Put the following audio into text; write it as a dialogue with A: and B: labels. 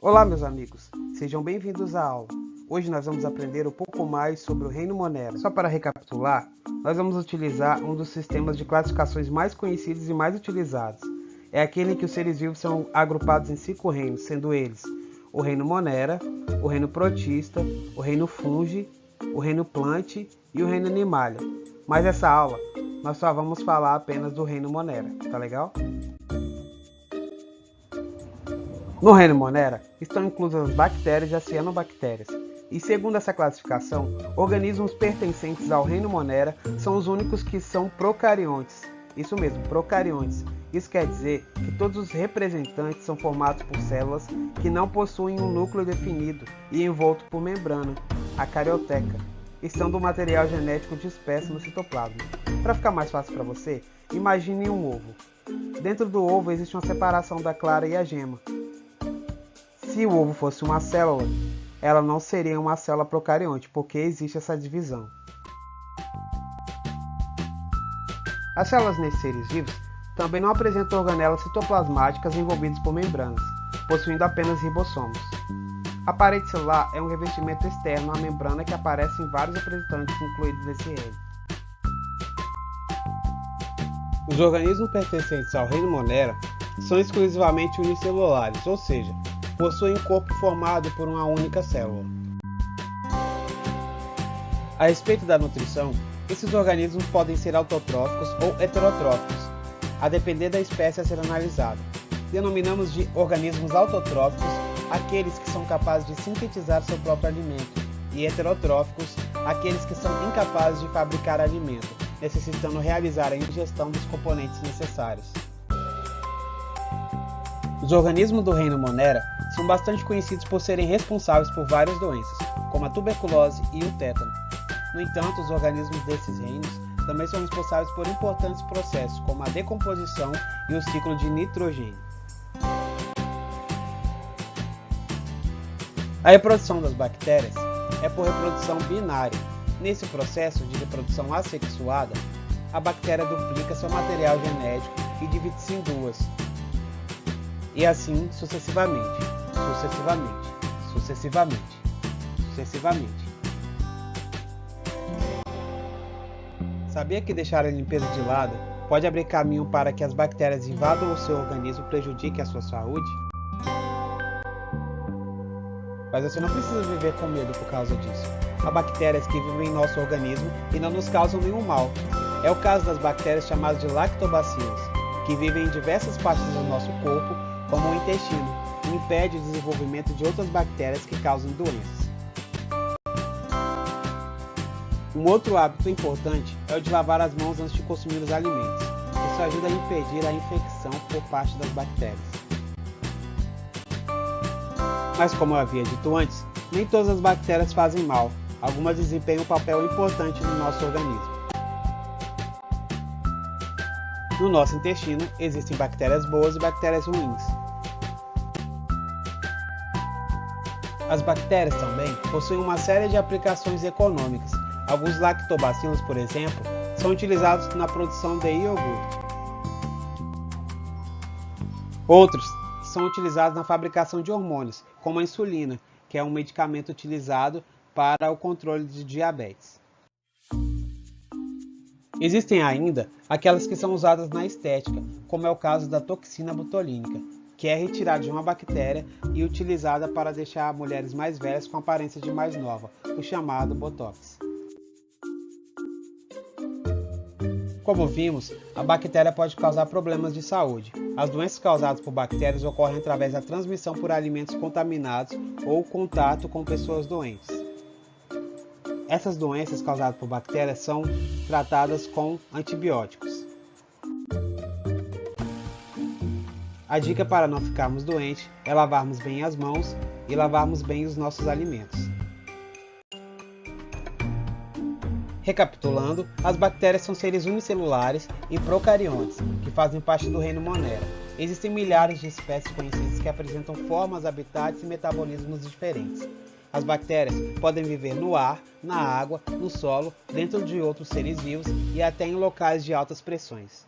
A: Olá, meus amigos, sejam bem-vindos à aula. Hoje nós vamos aprender um pouco mais sobre o reino Monera. Só para recapitular, nós vamos utilizar um dos sistemas de classificações mais conhecidos e mais utilizados. É aquele em que os seres vivos são agrupados em 5 reinos, sendo eles o reino Monera, o reino Protista, o reino Fungi, o reino Plant e o reino Animalia. Mas essa aula nós só vamos falar apenas do reino Monera, tá legal? No reino Monera estão inclusas as bactérias e as cianobactérias. E segundo essa classificação, organismos pertencentes ao reino Monera são os únicos que são procariontes. Isso mesmo, procariontes. Isso quer dizer que todos os representantes são formados por células que não possuem um núcleo definido e envolto por membrana, a carioteca, e são do material genético disperso no citoplasma. Para ficar mais fácil para você, imagine um ovo. Dentro do ovo existe uma separação da clara e a gema. Se o ovo fosse uma célula, ela não seria uma célula procarionte, porque existe essa divisão. As células nesses seres vivos também não apresentam organelas citoplasmáticas envolvidas por membranas, possuindo apenas ribossomos. A parede celular é um revestimento externo à membrana que aparece em vários representantes incluídos nesse reino. Os organismos pertencentes ao reino Monera são exclusivamente unicelulares, ou seja, possuem um corpo formado por uma única célula. A respeito da nutrição, esses organismos podem ser autotróficos ou heterotróficos, a depender da espécie a ser analisada. Denominamos de organismos autotróficos aqueles que são capazes de sintetizar seu próprio alimento, e heterotróficos aqueles que são incapazes de fabricar alimento, necessitando realizar a ingestão dos componentes necessários. Os organismos do reino Monera são bastante conhecidos por serem responsáveis por várias doenças, como a tuberculose e o tétano. No entanto, os organismos desses reinos também são responsáveis por importantes processos, como a decomposição e o ciclo de nitrogênio. A reprodução das bactérias é por reprodução binária. Nesse processo de reprodução assexuada, a bactéria duplica seu material genético e divide-se em duas. E assim sucessivamente. Sabia que deixar a limpeza de lado pode abrir caminho para que as bactérias invadam o seu organismo e prejudiquem a sua saúde? Mas você não precisa viver com medo por causa disso. Há bactérias que vivem em nosso organismo e não nos causam nenhum mal. É o caso das bactérias chamadas de lactobacilos, que vivem em diversas partes do nosso corpo, como o intestino, e impede o desenvolvimento de outras bactérias que causam doenças. Um outro hábito importante é o de lavar as mãos antes de consumir os alimentos. Isso ajuda a impedir a infecção por parte das bactérias. Mas como eu havia dito antes, nem todas as bactérias fazem mal. Algumas desempenham um papel importante no nosso organismo. No nosso intestino existem bactérias boas e bactérias ruins. As bactérias também possuem uma série de aplicações econômicas. Alguns lactobacilos, por exemplo, são utilizados na produção de iogurte. Outros são utilizados na fabricação de hormônios, como a insulina, que é um medicamento utilizado para o controle de diabetes. Existem ainda aquelas que são usadas na estética, como é o caso da toxina botulínica, que é retirada de uma bactéria e utilizada para deixar mulheres mais velhas com aparência de mais nova, o chamado Botox. Como vimos, a bactéria pode causar problemas de saúde. As doenças causadas por bactérias ocorrem através da transmissão por alimentos contaminados ou contato com pessoas doentes. Essas doenças causadas por bactérias são tratadas com antibióticos. A dica para não ficarmos doentes é lavarmos bem as mãos e lavarmos bem os nossos alimentos. Recapitulando, as bactérias são seres unicelulares e procariontes, que fazem parte do reino Monera. Existem milhares de espécies conhecidas que apresentam formas, habitats e metabolismos diferentes. As bactérias podem viver no ar, na água, no solo, dentro de outros seres vivos e até em locais de altas pressões.